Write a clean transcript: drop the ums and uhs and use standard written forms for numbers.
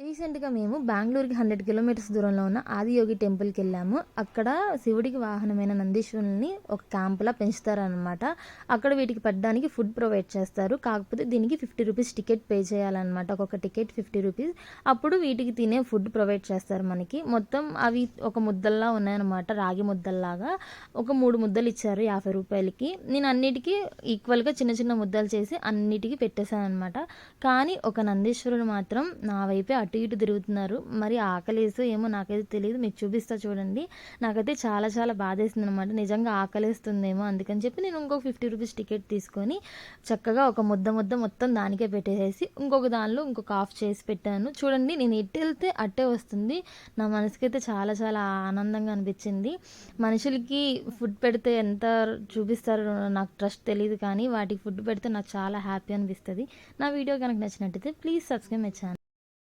రీసెంట్‌గా మేము బెంగుళూరుకి 100 కిలోమీటర్స్ దూరంలో ఉన్న ఆదియోగి టెంపుల్‌కెళ్ళాము. అక్కడ శివుడికి వాహనమైన నందీశ్వరుల్ని ఒక క్యాంప్‌లా పెంచుతారనమాట. అక్కడ వీటికి పెట్టడానికి ఫుడ్ ప్రొవైడ్ చేస్తారు. కాకపోతే దీనికి ₹50 టికెట్ పే చేయాలనమాట. ఒక్కొక్క టికెట్ ₹50. అప్పుడు వీటికి తినే ఫుడ్ ప్రొవైడ్ చేస్తారు మనకి. మొత్తం అవి ఒక ముద్దల్లా ఉన్నాయన్నమాట. రాగి ముద్దల్లాగా. ఒక 3 ముద్దలు ఇచ్చారు ₹50కి. నేను అన్నిటికి ఈక్వల్‌గా చిన్న చిన్న ముద్దలు చేసి అన్నిటికి పెట్టేశాననమాట. కానీ ఒక నందీశ్వరుడు మాత్రం నా వైపే అటు ఇటు తిరుగుతున్నారు. మరి ఆకలేసో ఏమో నాకైతే తెలీదు. మీకు చూపిస్తా చూడండి. నాకైతే చాలా చాలా బాధేసిందనమాట. నిజంగా ఆకలేస్తుందేమో అందుకని చెప్పి నేను ఇంకొక ₹50 టికెట్ తీసుకొని చక్కగా ఒక ముద్ద ముద్ద మొత్తం దానికే పెట్టేసేసి ఇంకొక దానిలో ఇంకొక హాఫ్ చేసి పెట్టాను. చూడండి నేను ఎట్టెళ్తే అట్టే వస్తుంది. నా మనసుకైతే చాలా చాలా ఆనందంగా అనిపించింది. మనుషులకి ఫుడ్ పెడితే ఎంత చూపిస్తారో నాకు ట్రస్ట్ తెలీదు కానీ వాటికి ఫుడ్ పెడితే నాకు చాలా హ్యాపీ అనిపిస్తది. నా వీడియో కనుక నచ్చినట్టయితే ప్లీజ్ సబ్స్క్రైబ్ మై ఛానల్.